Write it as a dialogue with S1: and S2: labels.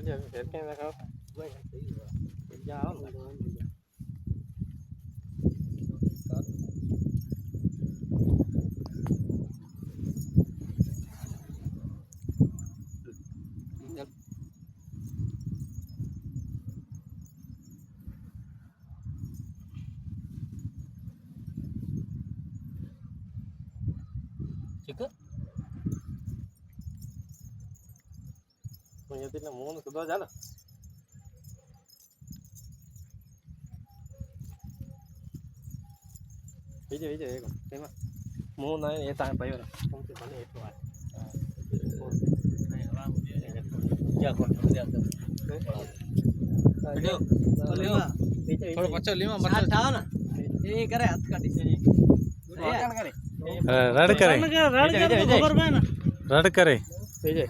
S1: એટલે ફેર કેમ દેખાવ જાઓ ને
S2: Chico?
S1: અહીંયાથી ને મોન સુધા ચાલે બીજે બીજે એક તેમાં મોન આવે એ તાણ ભાઈઓ સમથી ભલે એટલું આવે
S2: क्या कौन क्या कर थोड़ा बच्चा लीमा मत
S3: था ना ये करे हाथ का डिसीजन
S1: કરે
S4: રડ કરે
S3: रड़ कर खबर में ना
S4: રડ કરે
S1: વિજય